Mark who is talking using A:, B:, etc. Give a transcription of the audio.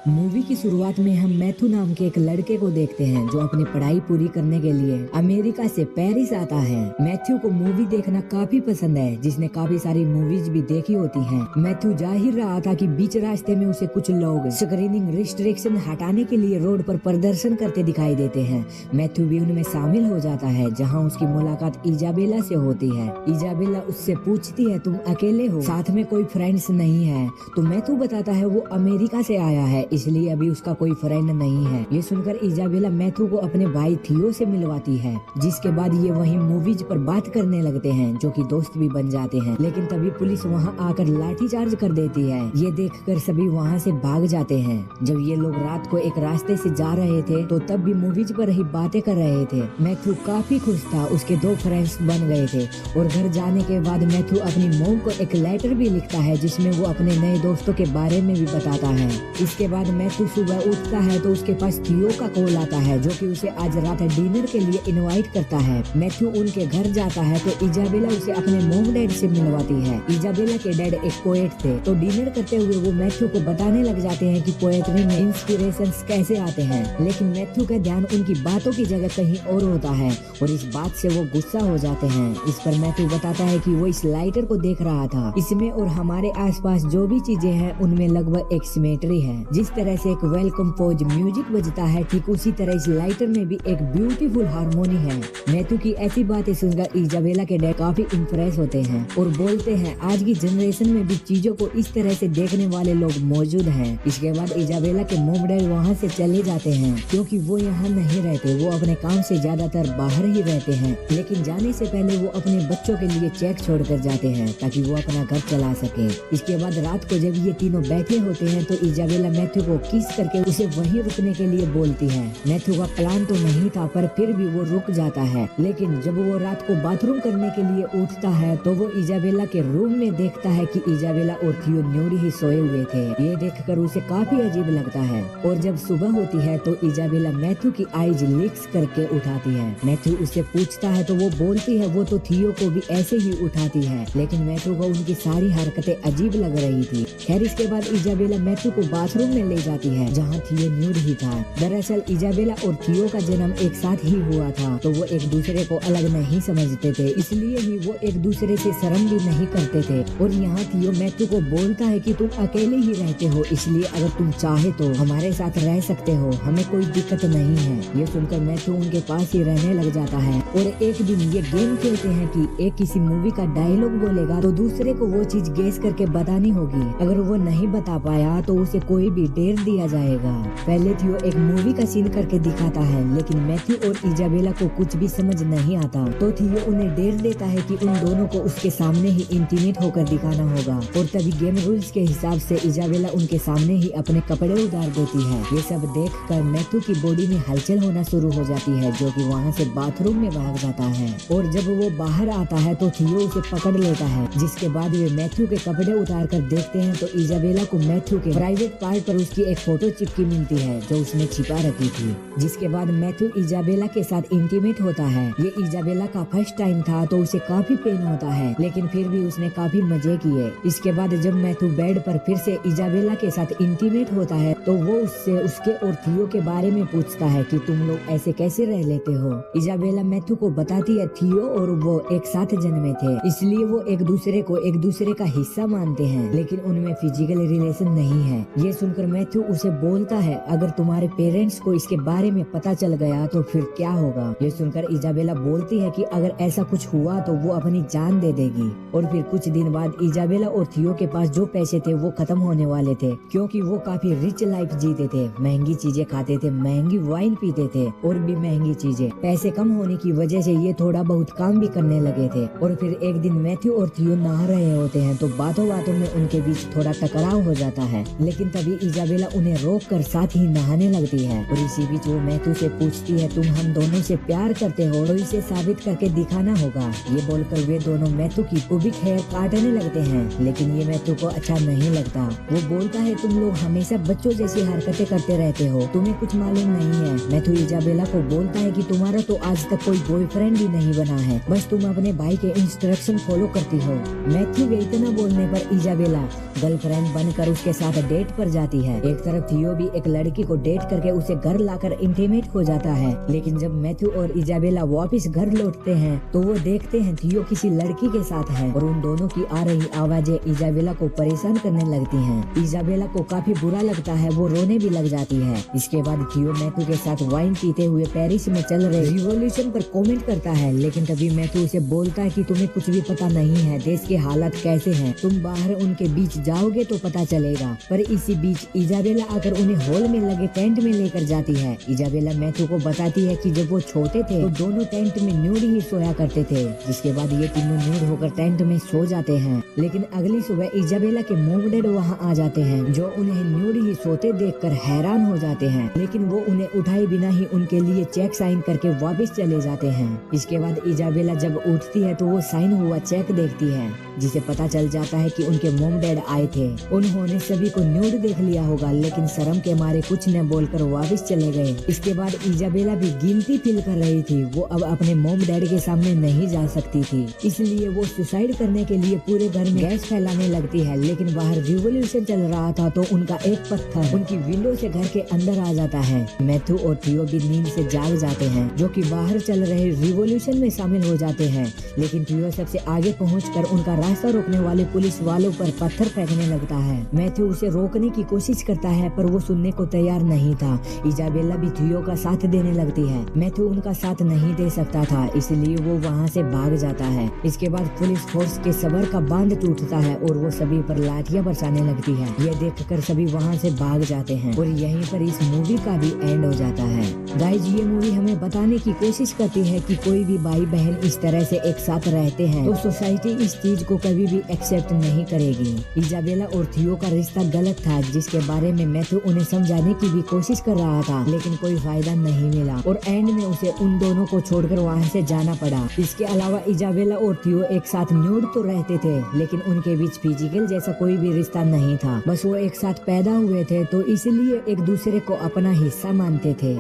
A: Movie की शुरुआत में हम मैथ्यू नाम के एक लड़के को देखते हैं जो अपनी पढ़ाई पूरी करने के लिए अमेरिका से पेरिस आता है। मैथ्यू को मूवी देखना काफी पसंद है, जिसने काफी सारी मूवीज भी देखी होती हैं। मैथ्यू जा ही रहा था कि बीच रास्ते में उसे कुछ लोग स्क्रीनिंग रिस्ट्रिक्शन हटाने के लिए रोड पर प्रदर्शन करते दिखाई देते हैं। मैथ्यू भी उनमें शामिल हो जाता है, जहाँ उसकी मुलाकात इजाबेला से होती है। इजाबेला उससे पूछती है, तुम अकेले हो, साथ में कोई फ्रेंड्स नहीं है? तो मैथ्यू बताता है वो अमेरिका से आया है, इसलिए अभी उसका कोई फ्रेंड नहीं है। ये सुनकर इजाबेला मैथ्यू को अपने भाई थियो से मिलवाती है, जिसके बाद ये वहीं मूवीज पर बात करने लगते हैं, जो कि दोस्त भी बन जाते हैं। लेकिन तभी पुलिस वहां आकर लाठीचार्ज कर देती है। ये देखकर सभी वहां से भाग जाते हैं। जब ये लोग रात को एक रास्ते से जा रहे थे तो तब भी मूवीज पर ही बातें कर रहे थे। मैथ्यू काफी खुश था, उसके 2 फ्रेंड्स बन गए थे। और घर जाने के बाद मैथ्यू अपनी मॉम को एक लेटर भी लिखता है, जिसमें वो अपने नए दोस्तों के बारे में भी बताता है। इसके बाद मैथ्यू सुबह उठता है तो उसके पास थियो का कॉल आता है, जो कि उसे आज रात डिनर के लिए इनवाइट करता है। मैथ्यू उनके घर जाता है तो इजाबेला उसे अपने मॉम डैड से मिलवाती है। इजाबेला के डैड एक पोएट थे, तो डिनर करते हुए वो मैथ्यू को बताने लग जाते हैं कि पोएट्री में इंस्पिरेशंस कैसे आते हैं। लेकिन मैथ्यू का ध्यान उनकी बातों की जगह कहीं और होता है और इस बात से वो गुस्सा हो जाते हैं। इस पर मैथ्यू बताता है कि वो इस लाइटर को देख रहा था, इसमें और हमारे आसपास जो भी चीजें हैं उनमें लगभग एक सिमेट्री है। जिस तरह से एक वेल कंपोज म्यूजिक बजता है, ठीक उसी तरह इस लाइटर में भी एक ब्यूटीफुल हारमोनी है। मैथ्यू की ऐसी बातें सुनकर इजाबेला के डैड काफी इम्प्रेस होते हैं और बोलते हैं आज की जनरेशन में भी चीजों को इस तरह से देखने वाले लोग मौजूद हैं। इसके बाद इजाबेला के मॉम डैड वहाँ से चले जाते हैं, क्योंकि वो यहाँ नहीं रहते, वो अपने काम से ज्यादातर बाहर ही रहते हैं। लेकिन जाने से पहले वो अपने बच्चों के लिए चेक छोड़ कर जाते हैं, ताकि वो अपना घर चला सके। इसके बाद रात को जब ये तीनों बैठे होते हैं तो इजाबेला मैथ्यू को किस करके उसे वहीं रुकने के लिए बोलती है। मैथ्यू का प्लान तो नहीं था, पर फिर भी वो रुक जाता है। लेकिन जब वो रात को बाथरूम करने के लिए उठता है तो वो इजाबेला के रूम में देखता है कि इजाबेला और थियो न्यूडी ही सोए हुए थे। ये देखकर उसे काफी अजीब लगता है। और जब सुबह होती है तो इजाबेला मैथ्यू की आईज लिक्स करके उठाती है। मैथ्यू उससे पूछता है तो वो बोलती है वो तो थियो को भी ऐसे ही उठाती है, लेकिन मैथ्यू को उनकी सारी हरकतें अजीब लग रही थी। खैर इसके बाद इजाबेला मैथ्यू को बाथरूम में ले जाती है, जहाँ थियो न्यूड ही था। दरअसल इजाबेला और थियो का जन्म एक साथ ही हुआ था, तो वो एक दूसरे को अलग नहीं समझते थे, इसलिए ही वो एक दूसरे से शर्म भी नहीं करते थे। और यहाँ थियो मैथ्यू को बोलता है कि तुम अकेले ही रहते हो, इसलिए अगर तुम चाहे तो हमारे साथ रह सकते हो, हमें कोई दिक्कत नहीं है। ये सुनकर मैथ्यू उनके पास ही रहने लग जाता है। और एक दिन ये गेम खेलते हैं कि एक किसी मूवी का डायलॉग बोलेगा तो दूसरे को वो चीज गेस करके बतानी होगी। अगर वो नहीं बता पाया तो उसे कोई भी डेर दिया जाएगा। पहले थियो एक मूवी का सीन करके दिखाता है, लेकिन मैथ्यू और इजाबेला को कुछ भी समझ नहीं आता, तो थियो उन्हें डेर देता है कि उन दोनों को उसके सामने ही इंटीमेट होकर दिखाना होगा। और तभी गेम रूल्स के हिसाब से इजाबेला उनके सामने ही अपने कपड़े उतार देती है। ये सब देखकर मैथ्यू की बॉडी में हलचल होना शुरू हो जाती है, जो कि वहाँ से बाथरूम में भाग जाता है। और जब वो बाहर आता है तो थियो उसे पकड़ लेता है, जिसके बाद वे मैथ्यू के कपड़े उतार कर देखते हैं तो इजाबेला को मैथ्यू के प्राइवेट पार्ट पर उसकी एक फोटो चिपकी मिलती है, जो उसने छिपा रखी थी। जिसके बाद मैथ्यू इजाबेला के साथ इंटीमेट होता है। ये इजाबेला का फर्स्ट टाइम था, तो उसे काफी पेन होता है, लेकिन फिर भी उसने काफी मजे किए। इसके बाद जब मैथ्यू बेड पर फिर से इजाबेला के साथ इंटीमेट होता है तो वो उससे उसके और थियो के बारे में पूछता है कि तुम लोग ऐसे कैसे रह लेते हो। इजाबेला मैथ्यू को बताती है थियो और वो एक साथ जन्मे थे, इसलिए वो एक दूसरे को एक दूसरे का हिस्सा मानते हैं, लेकिन उनमें फिजिकल रिलेशन नहीं है। ये सुनकर मैथ्यू उसे बोलता है अगर तुम्हारे पेरेंट्स को इसके बारे में पता चल गया तो फिर क्या होगा। ये सुनकर इजाबेला बोलती है कि अगर ऐसा कुछ हुआ तो वो अपनी जान दे देगी। और फिर कुछ दिन बाद इजाबेला और थियो के पास जो पैसे थे वो खत्म होने वाले थे, क्योंकि वो काफी रिच लाइफ जीते थे, महंगी चीजें खाते थे, महंगी वाइन पीते थे और भी महंगी चीजें। पैसे कम होने की वजह से ये थोड़ा बहुत काम भी करने लगे थे। और फिर एक दिन मैथ्यू और थियो नहा रहे होते हैं तो बातों बातों में उनके बीच थोड़ा टकराव हो जाता है, लेकिन तभी इजाबेला उन्हें रोक कर साथ ही नहाने लगती है। और इसी बीच वो मैथ्यू से पूछती है तुम हम दोनों से प्यार करते हो तो इसे साबित करके दिखाना होगा। ये बोलकर वे दोनों मैथ्यू की पुबिक हेयर काटने लगते हैं, लेकिन ये मैथ्यू को अच्छा नहीं लगता। वो बोलता है तुम लोग हमेशा बच्चों जैसी हरकतें करते रहते हो, तुम्हें कुछ मालूम नहीं है। मैथ्यू इजाबेला को बोलता है कि तुम्हारा तो आज तक कोई बॉयफ्रेंड भी नहीं बना है, बस तुम अपने भाई के इंस्ट्रक्शन फॉलो करती हो। मैथ्यू के इतना बोलने पर इजाबेला गर्लफ्रेंड बनकर उसके साथ डेट पर जाती है। है। एक तरफ थियो भी एक लड़की को डेट करके उसे घर लाकर इंटीमेट हो जाता है, लेकिन जब मैथ्यू और इजाबेला वापस घर लौटते हैं तो वो देखते हैं थियो किसी लड़की के साथ है और उन दोनों की आ रही आवाजें इजाबेला को परेशान करने लगती हैं। इजाबेला को काफी बुरा लगता है, वो रोने भी लग जाती है। इसके बाद थियो मैथ्यू के साथ वाइन पीते हुए पेरिस में चल रहे रिवॉल्यूशन पर कमेंट करता है, लेकिन तभी मैथ्यू उसे बोलता है कि तुम्हें कुछ भी पता नहीं है देश के हालात कैसे हैं, तुम बाहर उनके बीच जाओगे तो पता चलेगा। पर इसी बीच इजाबेला आकर उन्हें हॉल में लगे टेंट में लेकर जाती है। इजाबेला मैथ्यू को बताती है कि जब वो छोटे थे तो दोनों टेंट में न्यूड ही सोया करते थे, जिसके बाद ये तीनों न्यूड होकर टेंट में सो जाते हैं। लेकिन अगली सुबह इजाबेला के मॉम डैड वहाँ आ जाते हैं, जो उन्हें न्यूड ही सोते देखकर हैरान हो जाते हैं, लेकिन वो उन्हें उठाए बिना ही उनके लिए चेक साइन करके वापस चले जाते हैं। इसके बाद इजाबेला जब उठती है तो वो साइन हुआ चेक देखती है, जिसे पता चल जाता है कि उनके मॉम डैड आए थे। उन्होंने सभी को न्यूड देख लिया होगा, लेकिन शर्म के मारे कुछ न बोलकर वापस चले गए। इसके बाद इजाबेला भी गिल्टी फील कर रही थी, वो अब अपने मॉम डैड के सामने नहीं जा सकती थी, इसलिए वो सुसाइड करने के लिए पूरे घर में गैस फैलाने लगती है। लेकिन बाहर रिवॉल्यूशन चल रहा था तो उनका एक पत्थर उनकी विंडो से घर के अंदर आ जाता है। मैथ्यू और थियो भी नींद से जाग जाते हैं, जो कि बाहर चल रहे रिवॉल्यूशन में शामिल हो जाते हैं। लेकिन थियो सबसे आगे पहुंचकर उनका रास्ता रोकने वाले पुलिस वालों पर पत्थर फेंकने लगता है। मैथ्यू उसे रोकने की कोशिश करता है, पर वो सुनने को तैयार नहीं था। इजाबेला भी थियो का साथ देने लगती है। मैथ्यू उनका साथ नहीं दे सकता था, इसलिए वो वहाँ से भाग जाता है। इसके बाद पुलिस फोर्स के सबर का बांध टूटता है और वो सभी पर लाठियां बरसाने लगती है। ये देखकर सभी वहाँ से भाग जाते हैं और यहीं पर इस मूवी का भी एंड हो जाता है। गाइज, ये मूवी हमें बताने की कोशिश करती है कि कोई भी भाई बहन इस तरह से एक साथ रहते हैं तो सोसाइटी इस चीज को कभी भी एक्सेप्ट नहीं करेगी। इजाबेला और थियो का रिश्ता गलत था, जिसके बारे में मैथ्यू उन्हें समझाने की भी कोशिश कर रहा था, लेकिन कोई फायदा नहीं मिला और एंड में उसे उन दोनों को छोड़कर वहाँ से जाना पड़ा। इसके अलावा इजाबेला और थियो एक साथ न्यूड तो रहते थे, लेकिन उनके बीच फिजिकल जैसा कोई भी रिश्ता नहीं था। बस वो एक साथ पैदा हुए थे तो इसलिए एक दूसरे को अपना हिस्सा मानते थे।